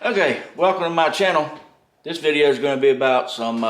Okay, welcome to my channel. This video is going to be about some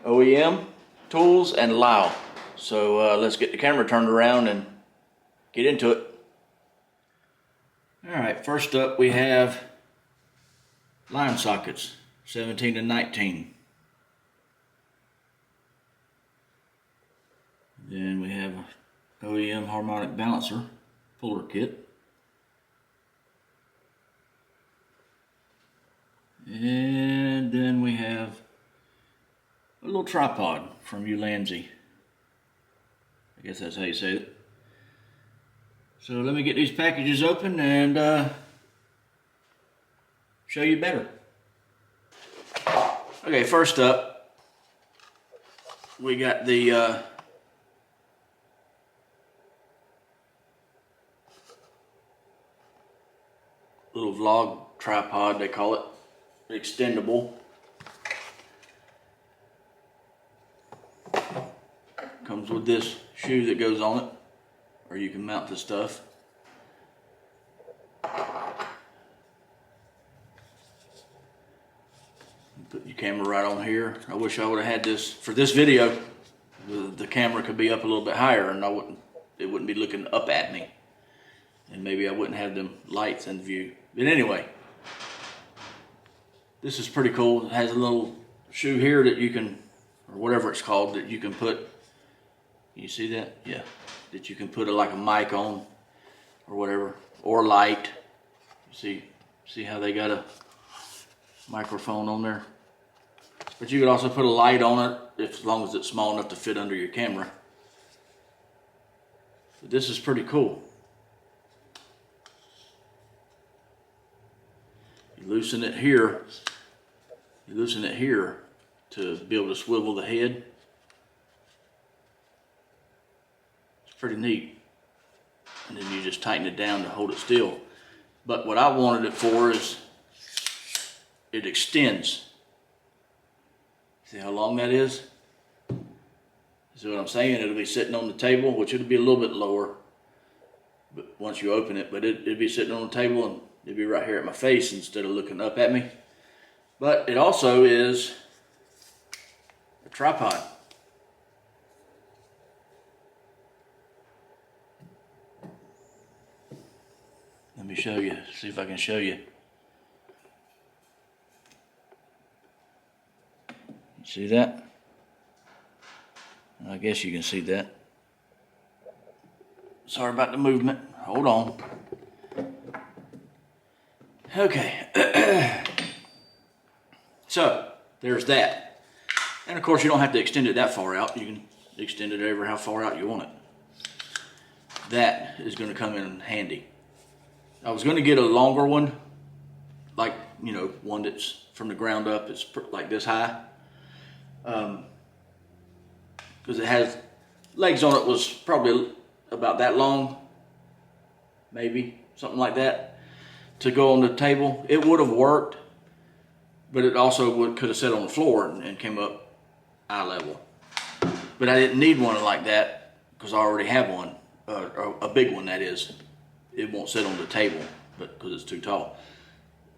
OEM tools and Lisle. So let's get the camera turned around and get into it. Alright, first up we have line sockets, 17 and 19. Then we have OEM Harmonic balancer puller kit. And then we have a little tripod from Lisle. I guess that's how you say it. So let me get these packages open and show you better. Okay, first up, we got the little vlog tripod, they call it. Extendable. Comes with this shoe that goes on it, or you can mount the stuff. Put your camera right on here. I wish I would have had this for this video. The camera could be up a little bit higher, and it wouldn't be looking up at me, and maybe I wouldn't have them lights in view. But anyway. This is pretty cool. It has a little shoe here that you can, or whatever it's called, that you can put, can you see that? Yeah. That you can put like a mic on or whatever, or light. See how they got a microphone on there? But you could also put a light on it as long as it's small enough to fit under your camera. But this is pretty cool. You loosen it here. You loosen it here to be able to swivel the head. It's pretty neat. And then you just tighten it down to hold it still. But what I wanted it for is it extends. See how long that is? See what I'm saying? It'll be sitting on the table, which it'll be a little bit lower but once you open it, but it'd be sitting on the table and it'd be right here at my face instead of looking up at me. But it also is a tripod. Let me show you, see if I can show you. See that? I guess you can see that. Sorry about the movement. Hold on. Okay. So, there's that. And of course you don't have to extend it that far out. You can extend it over how far out you want it. That is going to come in handy. I was going to get a longer one, like, you know, one that's from the ground up, it's like this high. Because it has, legs on it was probably about that long, maybe, something like that, to go on the table. It would have worked. But it also could have sat on the floor and came up eye level. But I didn't need one like that because I already have one, a big one that is. It won't sit on the table, but because it's too tall.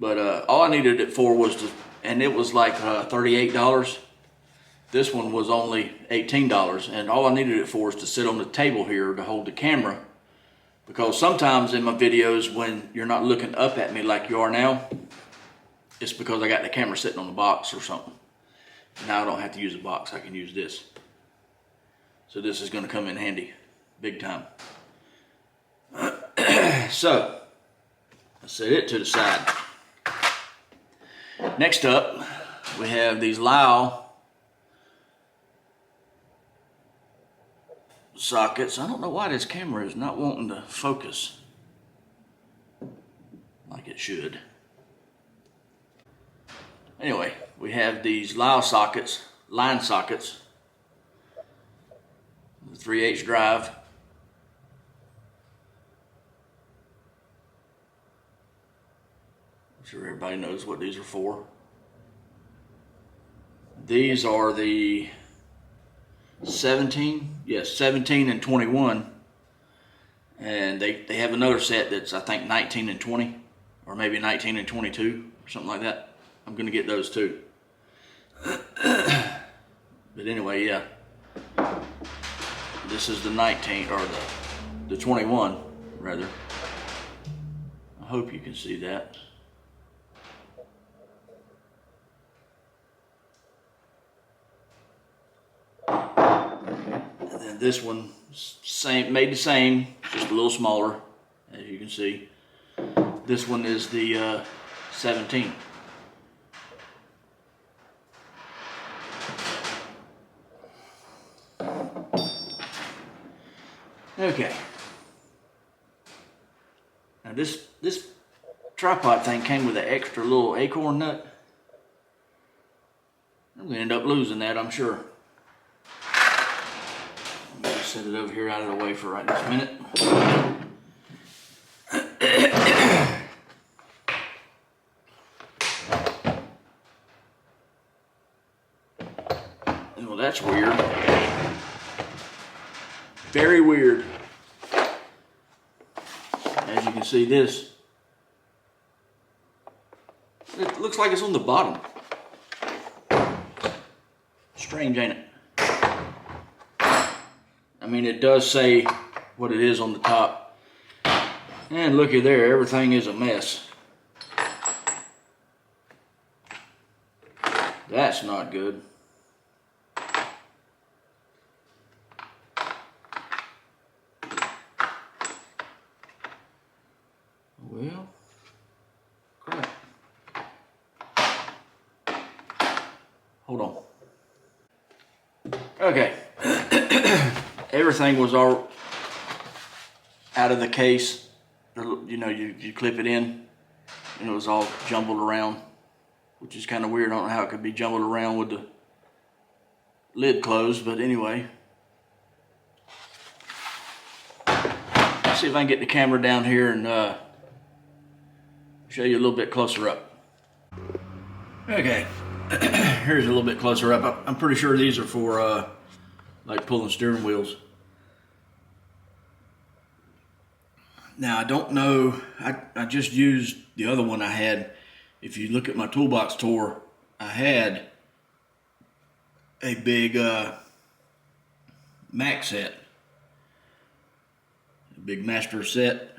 But all I needed it for was to, and it was like $38. This one was only $18, and all I needed it for is to sit on the table here to hold the camera. Because sometimes in my videos when you're not looking up at me like you are now, it's because I got the camera sitting on the box or something. Now I don't have to use a box, I can use this. So this is going to come in handy, big time. So, let's set it to the side. Next up, we have these Lisle sockets. I don't know why this camera is not wanting to focus like it should. Anyway, we have these Lisle sockets, line sockets, the 3/8 drive. I'm sure everybody knows what these are for. These are the 17, yes, 17 and 21. And they have another set that's, I think, 19 and 20, or maybe 19 and 22, or something like that. I'm gonna get those too. But anyway, yeah. This is the 19, or the 21, rather. I hope you can see that. And then this one, same, made the same, just a little smaller, as you can see. This one is the 17. Okay. Now this tripod thing came with an extra little acorn nut. I'm gonna end up losing that, I'm sure. I'm gonna set it over here out of the way for right this minute. Well, that's weird. Very weird. As you can see, this, it looks like it's on the bottom. Strange, ain't it? I mean, it does say what it is on the top. And looky there, everything is a mess. That's not good. Well, crap. Hold on. Okay. Everything was all out of the case. You know, you clip it in, and it was all jumbled around, which is kind of weird. I don't know how it could be jumbled around with the lid closed, but anyway. Let's see if I can get the camera down here and show you a little bit closer up. Okay, here's a little bit closer up. I'm pretty sure these are for like pulling steering wheels. Now I don't know, I just used the other one I had. If you look at my toolbox tour, I had a big Mac set, a big master set,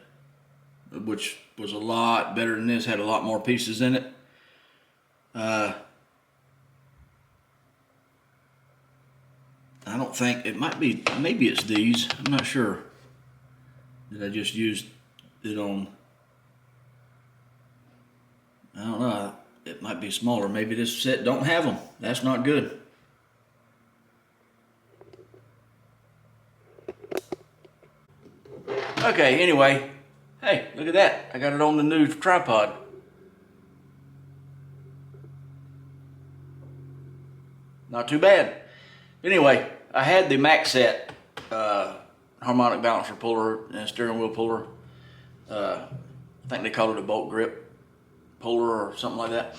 which was a lot better than this, had a lot more pieces in it. I don't think, it might be, maybe it's these, I'm not sure. That I just used it on, I don't know, it might be smaller. Maybe this set don't have them. That's not good. Okay, anyway, hey, look at that. I got it on the new tripod. Not too bad. Anyway, I had the Mac set, harmonic balancer puller and steering wheel puller. I think they call it a bolt grip puller or something like that.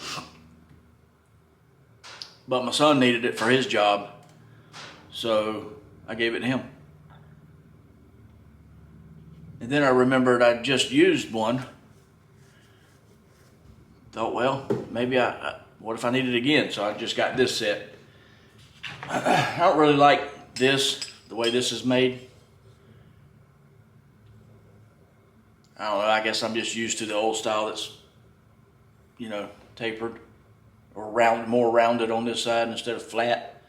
But my son needed it for his job, so I gave it to him. And then I remembered I just used one. Thought, well, maybe what if I need it again? So I just got this set. I don't really like this, the way this is made. I don't know, I guess I'm just used to the old style that's, you know, tapered or round, more rounded on this side instead of flat.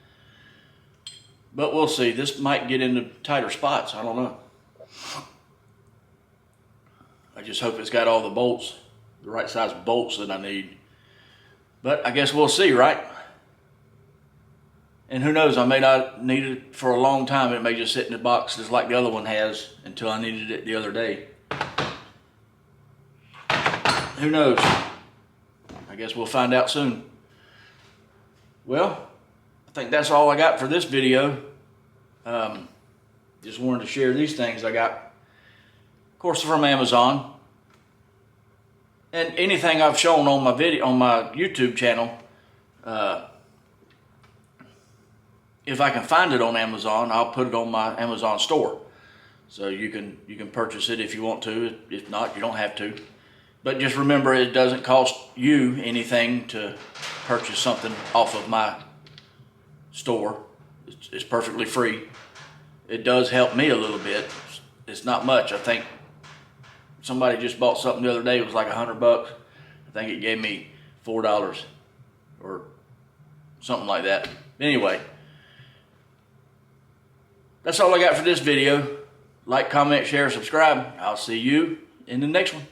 But we'll see. This might get into tighter spots. I don't know. I just hope it's got all the bolts, the right size bolts that I need. But I guess we'll see, right? And who knows, I may not need it for a long time. It may just sit in the box just like the other one has until I needed it the other day. Who knows? I guess we'll find out soon. Well, I think that's all I got for this video. Just wanted to share these things I got, of course, from Amazon. And anything I've shown on my video, on my YouTube channel, if I can find it on Amazon, I'll put it on my Amazon store. So you can purchase it if you want to. If not, you don't have to. But just remember, it doesn't cost you anything to purchase something off of my store. It's perfectly free. It does help me a little bit. It's not much. I think somebody just bought something the other day. It was like $100. I think it gave me $4 or something like that. Anyway, that's all I got for this video. Like, comment, share, subscribe. I'll see you in the next one.